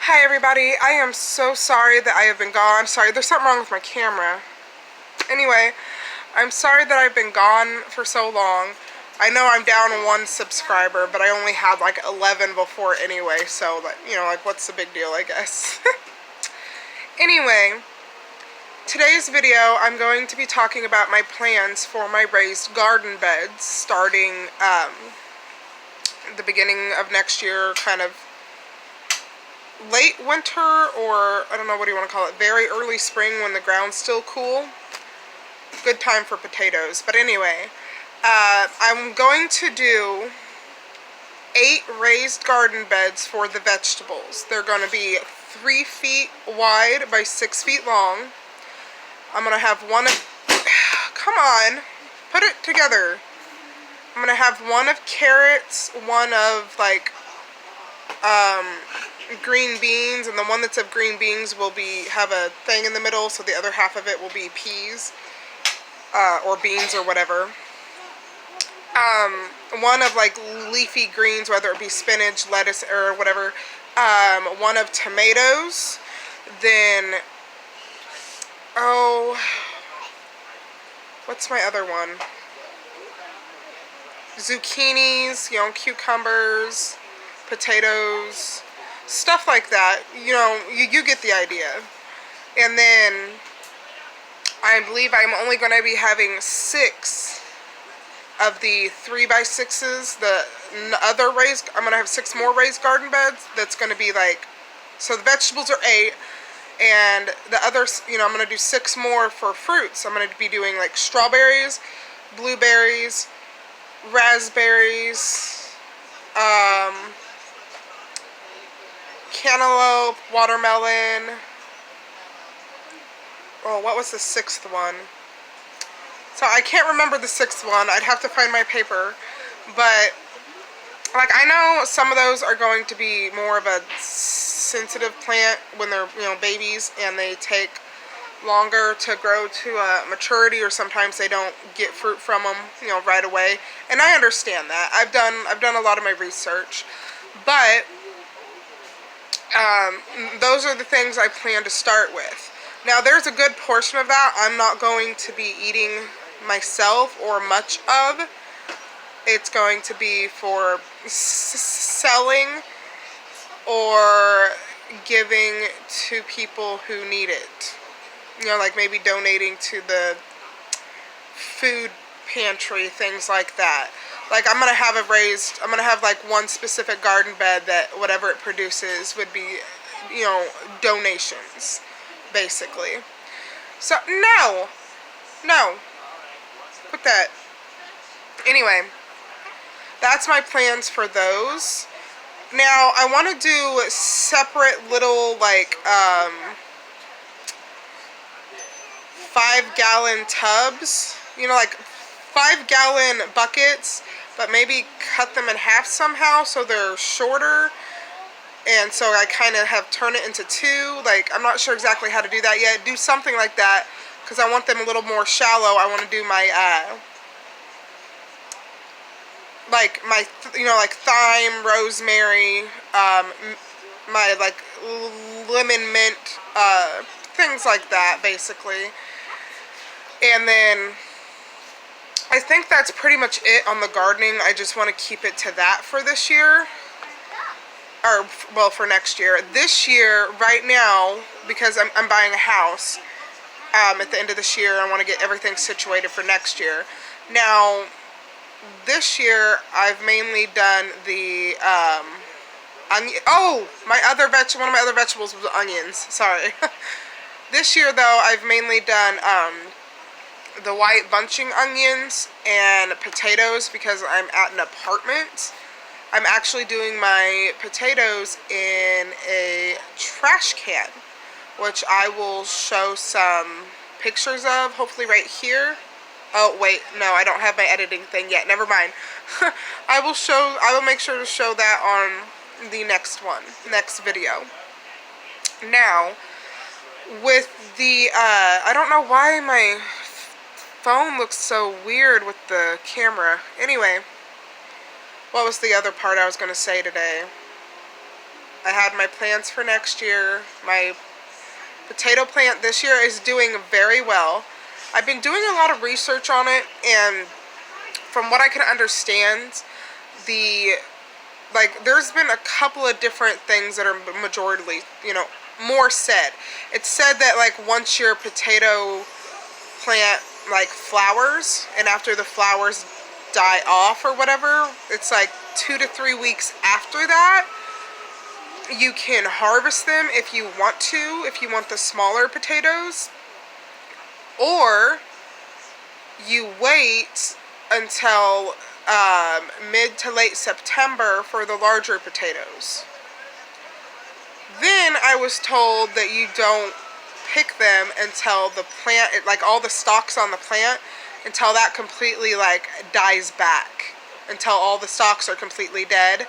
Hi everybody, I am so sorry that I have been gone. Sorry, there's something wrong with my camera. Anyway, I'm sorry that I've been gone for so long. I know I'm down 1 subscriber, but I only had like 11 before anyway, so like, like what's the big deal, I guess. Anyway, today's video I'm going to be talking about my plans for my raised garden beds starting the beginning of next year, kind of late winter, or I don't know, what do you want to call it, very early spring when the ground's still cool. Good time for potatoes. But anyway, I'm going to do 8 raised garden beds for the vegetables. They're going to be 3 feet wide by 6 feet long. I'm going to have one of, come on, put it together. I'm going to have one of carrots, one of like green beans, and the one that's of green beans will have a thing in the middle, so the other half of it will be peas or beans or whatever. One of like leafy greens, whether it be spinach, lettuce, or whatever. One of tomatoes. Then, what's my other one? Zucchinis, cucumbers, potatoes, stuff like that. You get the idea. And then I believe I'm only going to be having 6 of the 3x6s. The other raised, I'm going to have 6 more raised garden beds. That's going to be like, so the vegetables are 8, and the others, I'm going to do 6 more for fruits. I'm going to be doing like strawberries, blueberries, raspberries, cantaloupe, watermelon. Oh, what was the 6th one? So I can't remember the 6th one. I'd have to find my paper. But, like, I know some of those are going to be more of a sensitive plant when they're, babies, and they take longer to grow to maturity, or sometimes they don't get fruit from them, right away. And I understand that. I've done a lot of my research. But those are the things I plan to start with. Now, there's a good portion of that I'm not going to be eating myself or much of. It's going to be for selling or giving to people who need it. Like maybe donating to the food pantry, things like that. Like I'm going to have like one specific garden bed that whatever it produces would be, donations, basically. So, no, put that. Anyway, that's my plans for those. Now, I want to do separate little, like, 5-gallon tubs, like 5-gallon buckets, but maybe cut them in half somehow so they're shorter. And so I kind of have turned it into 2. Like, I'm not sure exactly how to do that yet. Do something like that, because I want them a little more shallow. I want to do my, like thyme, rosemary, my, like, lemon mint, things like that, basically. And then I think that's pretty much it on the gardening. I just want to keep it to that for this year. Or, well, for next year. This year, right now, because I'm buying a house at the end of this year, I want to get everything situated for next year. Now, this year, I've mainly done the onion. Oh, one of my other vegetables was onions. Sorry. This year, though, I've mainly done the white bunching onions and potatoes, because I'm at an apartment. I'm actually doing my potatoes in a trash can, which I will show some pictures of, hopefully right here. Oh, wait, no, I don't have my editing thing yet. Never mind. I will make sure to show that on the next video. Now, with the, I don't know why my phone looks so weird with the camera. Anyway, what was the other part I was going to say today? I had my plans for next year. My potato plant this year is doing very well. I've been doing a lot of research on it, and from what I can understand, there's been a couple of different things that are majorly, more said. It's said that like once your potato plant like flowers, and after the flowers die off or whatever, it's like 2 to 3 weeks after that you can harvest them if you want to, if you want the smaller potatoes, or you wait until mid to late September for the larger potatoes. Then I was told that you don't pick them until the plant, like all the stalks on the plant, until that completely like dies back, until all the stalks are completely dead.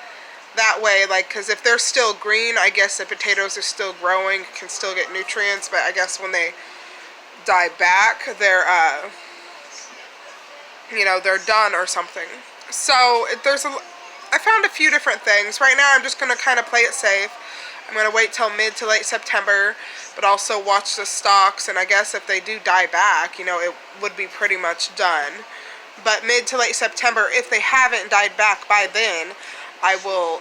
That way, like, because if they're still green, I guess the potatoes are still growing, can still get nutrients, but I guess when they die back, they're done or something. So I found a few different things. Right now I'm just going to kind of play it safe. I'm going to wait till mid to late September, but also watch the stalks, and I guess if they do die back, it would be pretty much done. But mid to late September, if they haven't died back by then, I will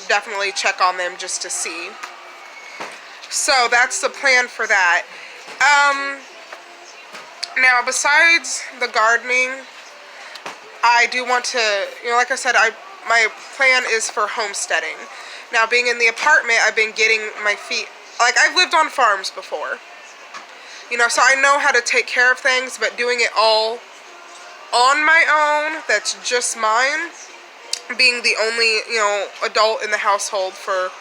definitely check on them just to see. So that's the plan for that. Now, besides the gardening, I do want to, like I said, my plan is for homesteading. Now, being in the apartment, I've been getting my feet, like, I've lived on farms before. So I know how to take care of things, but doing it all on my own, that's just mine, being the only, adult in the household for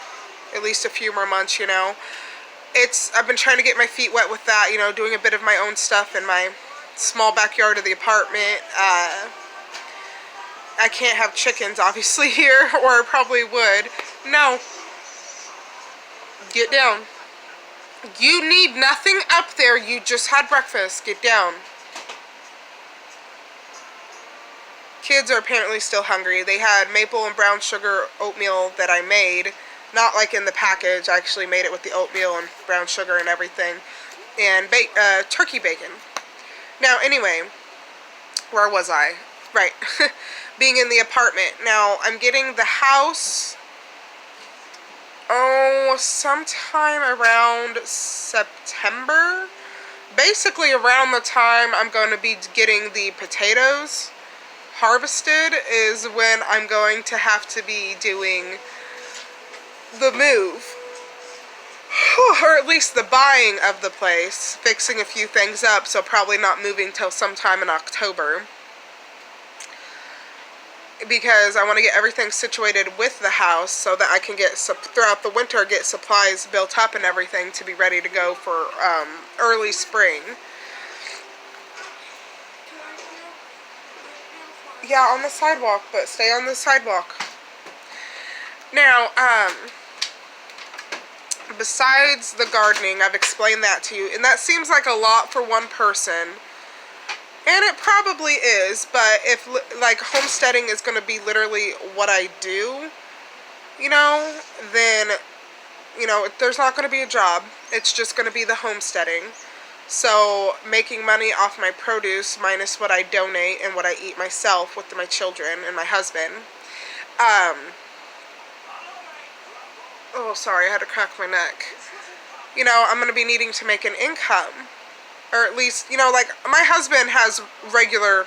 at least a few more months, I've been trying to get my feet wet with that, doing a bit of my own stuff in my small backyard of the apartment. I can't have chickens, obviously, here, or I probably would. No. Get down. You need nothing up there. You just had breakfast. Get down. Kids are apparently still hungry. They had maple and brown sugar oatmeal that I made. Not like in the package. I actually made it with the oatmeal and brown sugar and everything. And turkey bacon. Now, anyway, where was I? Right. Being in the apartment. Now, I'm getting the house, sometime around September. Basically, around the time I'm going to be getting the potatoes harvested is when I'm going to have to be doing the move. Or at least the buying of the place, fixing a few things up, so probably not moving till sometime in October. Because I want to get everything situated with the house so that I can get, throughout the winter, get supplies built up and everything to be ready to go for early spring. Yeah, on the sidewalk, but stay on the sidewalk. Now, besides the gardening, I've explained that to you, and that seems like a lot for one person. And it probably is, but if, like, homesteading is going to be literally what I do, then, there's not going to be a job. It's just going to be the homesteading. So, making money off my produce minus what I donate and what I eat myself with my children and my husband. Oh, sorry, I had to crack my neck. I'm going to be needing to make an income. Or at least, like, my husband has regular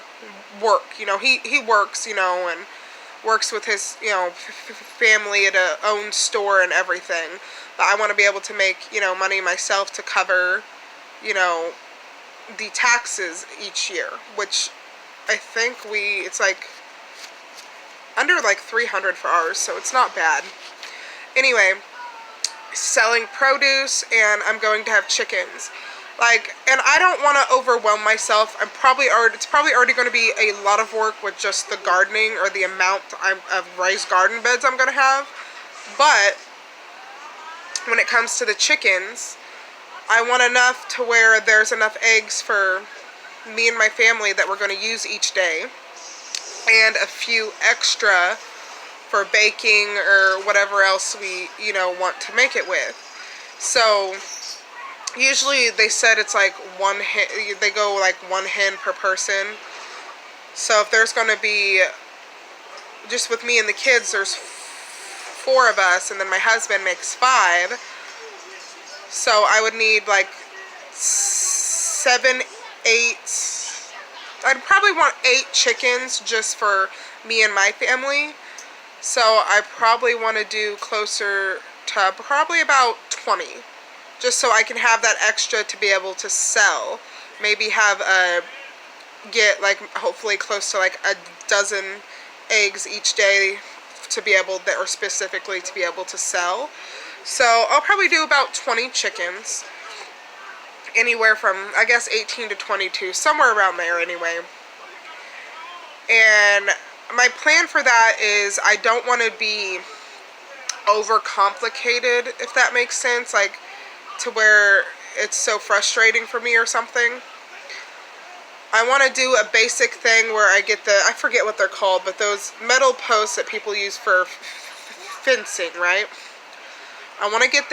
work, he works, and works with his, family at a own store and everything. But I want to be able to make, money myself to cover, the taxes each year, which I think it's like under like $300 for ours, so it's not bad. Anyway, selling produce, and I'm going to have chickens. And I don't want to overwhelm myself. It's probably already going to be a lot of work with just the gardening or the amount of raised garden beds I'm going to have. But when it comes to the chickens, I want enough to where there's enough eggs for me and my family that we're going to use each day. And a few extra for baking or whatever else we, you know, want to make it with. So usually they said it's like one hen, they go like one hen per person. So if there's going to be, just with me and the kids, there's 4 of us, and then my husband makes 5. So I would need like 7, 8. I'd probably want 8 chickens just for me and my family. So I probably want to do closer to probably about 20. Just so I can have that extra to be able to sell. Maybe have get like hopefully close to like a dozen eggs each day to be able, or specifically to be able to sell. So I'll probably do about 20 chickens. Anywhere from, I guess, 18 to 22, somewhere around there anyway. And my plan for that is I don't want to be overcomplicated, if that makes sense, like to where it's so frustrating for me or something. I want to do a basic thing where I get I forget what they're called, but those metal posts that people use for fencing, right? I want to get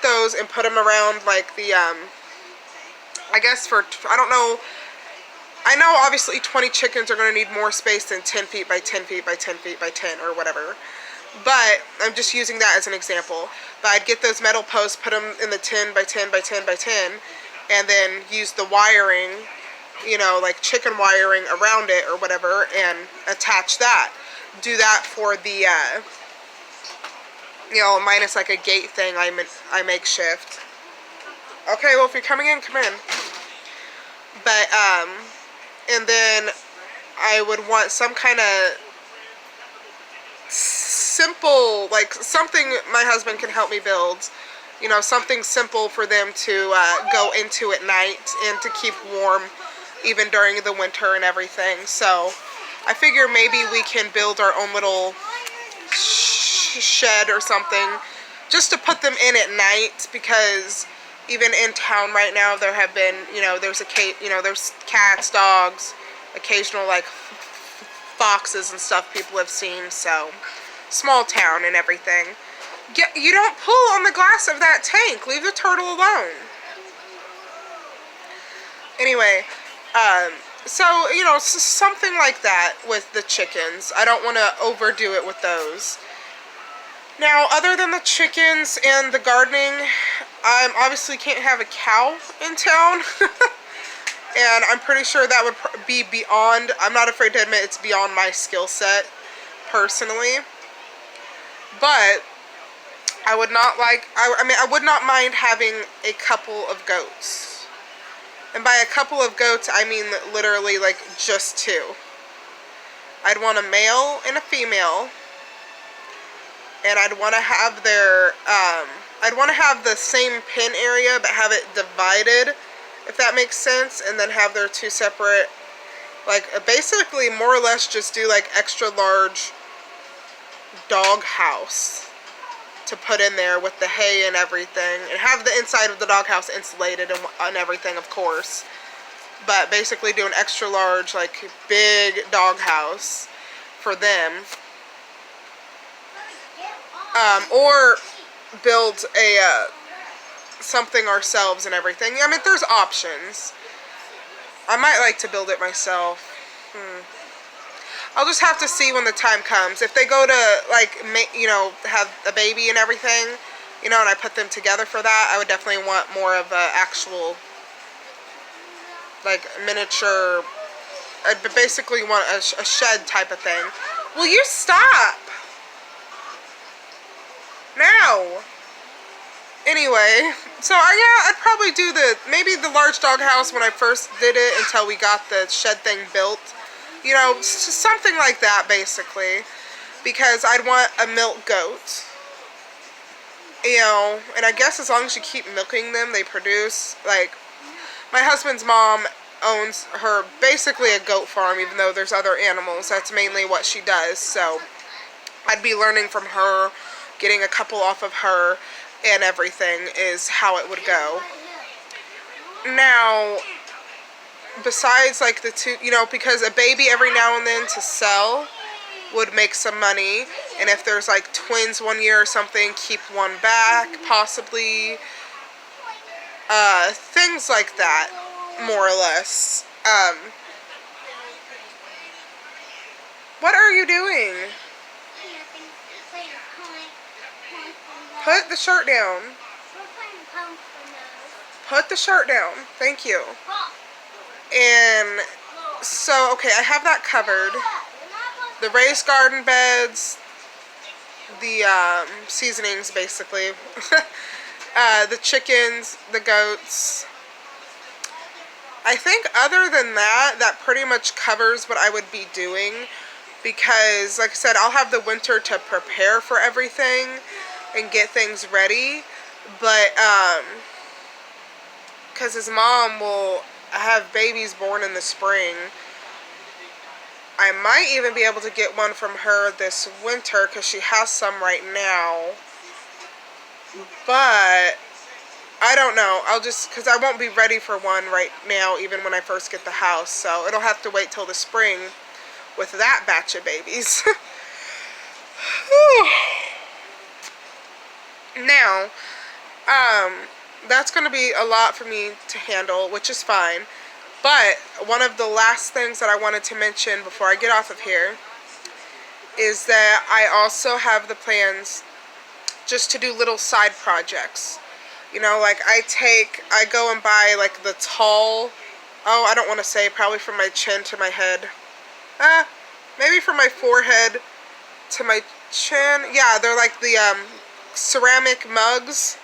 those and put them around like the, I guess for, I don't know, I know obviously 20 chickens are going to need more space than 10 feet by 10 feet by 10 feet by 10 or whatever. But I'm just using that as an example. But I'd get those metal posts, put them in the 10 by 10 by 10 by 10, and then use the wiring, you know, like chicken wiring around it or whatever, and attach that. Do that for the, you know, minus like a gate thing I makeshift. Okay, well, if you're coming in, come in. But, and then I would want some kind of simple, like something my husband can help me build. You know, something simple for them to go into at night and to keep warm even during the winter and everything. So I figure maybe we can build our own little shed or something just to put them in at night, because even in town right now there have been, you know, there's cats, dogs, occasional like foxes and stuff people have seen. So small town and everything. You don't pull on the glass of that tank. Leave the turtle alone. Anyway, so, you know, something like that with the chickens. I don't want to overdo it with those. Now, other than the chickens and the gardening, I obviously can't have a cow in town. And I'm pretty sure that would be beyond, I'm not afraid to admit it's beyond my skill set, personally. But I would not like, I would not mind having a couple of goats. And by a couple of goats, I mean literally like just 2. I'd want a male and a female. And I'd want to have their, I'd want to have the same pen area, but have it divided, if that makes sense. And then have their 2 separate, like basically more or less just do like extra large dog house to put in there with the hay and everything, and have the inside of the doghouse insulated and everything, of course. But basically do an extra large, like big doghouse for them, or build a something ourselves and everything. I mean, there's options. I might like to build it myself. I'll just have to see when the time comes. If they go to, like, you know, have a baby and everything, you know, and I put them together for that, I would definitely want more of a actual, like, miniature, I'd basically want a shed type of thing. Will you stop? Now. Anyway, so yeah, I'd probably do maybe the large doghouse when I first did it until we got the shed thing built. You know, something like that, basically. Because I'd want a milk goat. You know, and I guess as long as you keep milking them, they produce. Like, my husband's mom owns basically a goat farm, even though there's other animals. That's mainly what she does. So, I'd be learning from her, getting a couple off of her, and everything is how it would go. Now, besides like the 2, you know, because a baby every now and then to sell, would make some money. And if there's like twins one year or something, keep one back, possibly. Things like that, more or less. What are you doing? Put the shirt down. Put the shirt down. Thank you. And so, okay, I have that covered. The raised garden beds, the seasonings, basically. The chickens, the goats. I think other than that, that pretty much covers what I would be doing. Because, like I said, I'll have the winter to prepare for everything and get things ready. But, because his mom will have babies born in the spring. I might even be able to get one from her this winter because she has some right now. But I don't know. I'll just, because I won't be ready for one right now, even when I first get the house. So it'll have to wait till the spring with that batch of babies. Now, that's going to be a lot for me to handle, which is fine. But one of the last things that I wanted to mention before I get off of here is that I also have the plans just to do little side projects. You know, like I go and buy like the tall, I don't want to say, probably from my chin to my head. Maybe from my forehead to my chin. Yeah, they're like the ceramic mugs,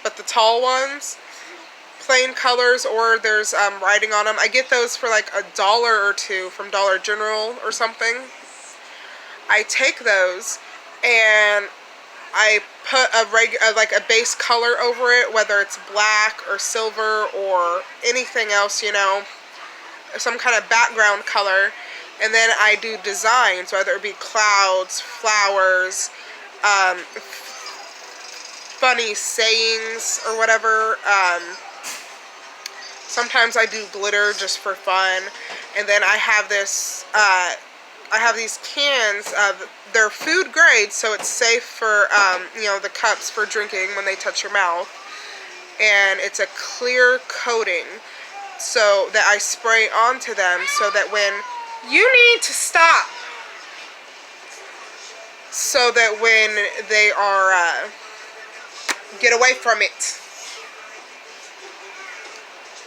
but the tall ones. Plain colors, or there's writing on them. I get those for like $1 or $2 from Dollar General or something. I take those and I put like a base color over it, whether it's black or silver or anything else, you know, some kind of background color. And then I do designs, whether it be clouds, flowers, funny sayings or whatever. Sometimes I do glitter just for fun. And then I have this, I have these cans. They're food grade, so it's safe for, you know, the cups for drinking when they touch your mouth. And it's a clear coating so that I spray onto them so that when you need to stop, so that when they are, get away from it.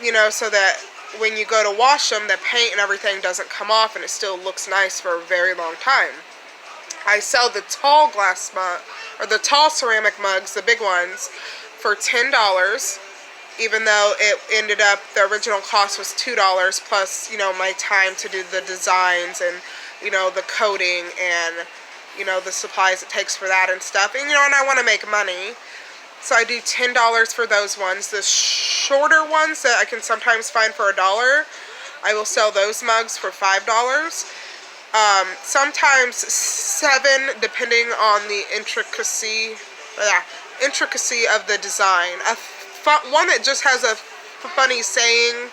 You know, so that when you go to wash them, the paint and everything doesn't come off and it still looks nice for a very long time. I sell the tall glass mug, or the tall ceramic mugs, the big ones, for $10, even though it ended up, the original cost was $2 plus, you know, my time to do the designs and, you know, the coating and, you know, the supplies it takes for that and stuff. And, you know, and I want to make money. So I do $10 for those ones. The shorter ones that I can sometimes find for $1, I will sell those mugs for $5. Sometimes $7, depending on the intricacy of the design. One that just has a funny saying,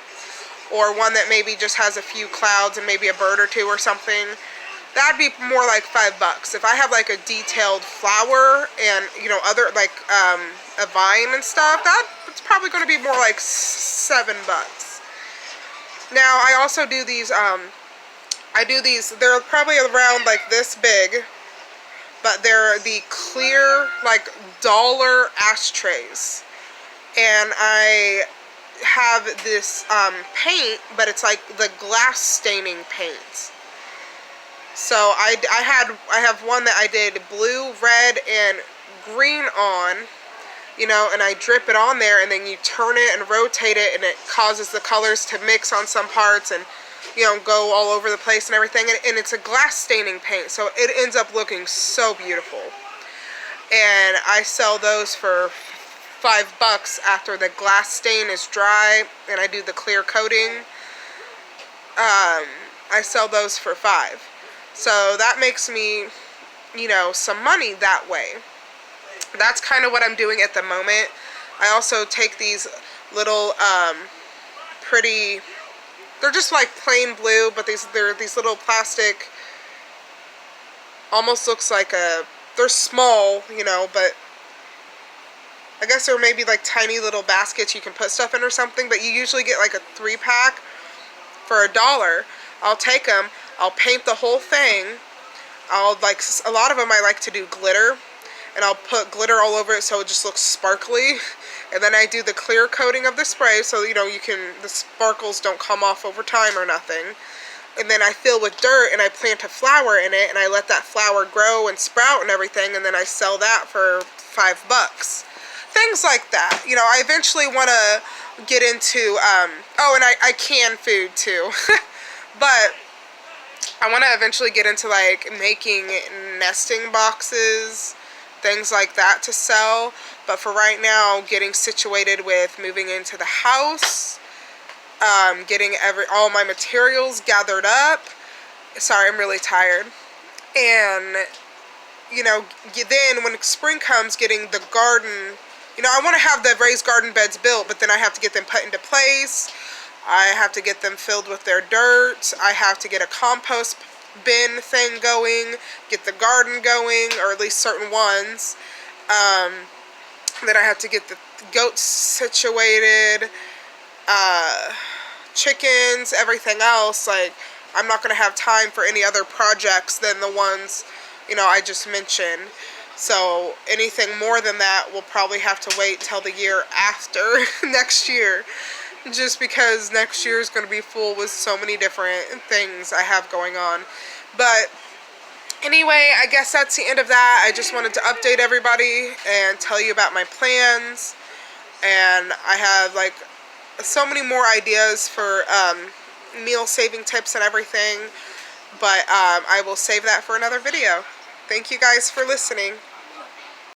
or one that maybe just has a few clouds and maybe a bird or two or something. That'd be more like $5. If I have like a detailed flower and, you know, other like a vine and stuff, it's probably going to be more like $7. Now I also do these. They're probably around like this big, but they're the clear like dollar ashtrays, and I have this paint, but it's like the glass staining paint. So I have one that I did blue, red, and green on, you know, and I drip it on there, and then you turn it and rotate it, and it causes the colors to mix on some parts and, you know, go all over the place and everything. And it's a glass staining paint, so it ends up looking so beautiful. And I sell those for $5 after the glass stain is dry, and I do the clear coating. I sell those for $5. So that makes me, you know, some money that way. That's kind of what I'm doing at the moment. I also take these little pretty, they're just like plain blue, but they're these little plastic almost looks like they're small, you know, but I guess they're maybe like tiny little baskets you can put stuff in or something, but you usually get like a 3-pack for $1. I'll take them, I'll paint the whole thing. A lot of them I like to do glitter, and I'll put glitter all over it so it just looks sparkly. And then I do the clear coating of the spray so, you know, the sparkles don't come off over time or nothing. And then I fill with dirt and I plant a flower in it, and I let that flower grow and sprout and everything, and then I sell that for $5. Things like that. You know, I eventually want to get into, oh, and I can food too. But I want to eventually get into like making nesting boxes, things like that to sell. But for right now, getting situated with moving into the house, getting all my materials gathered up. Sorry, I'm really tired. And, you know, then when spring comes, getting the garden, you know, I want to have the raised garden beds built, but then I have to get them put into place. I have to get them filled with their dirt. I have to get a compost bin thing going, get the garden going, or at least certain ones. Then I have to get the goats situated, chickens, everything else. Like, I'm not going to have time for any other projects than the ones, you know, I just mentioned. So anything more than that will probably have to wait till the year after next year, just because next year is going to be full with so many different things I have going on. But anyway, I guess that's the end of that. I just wanted to update everybody and tell you about my plans. And I have like so many more ideas for meal saving tips and everything. But I will save that for another video. Thank you guys for listening.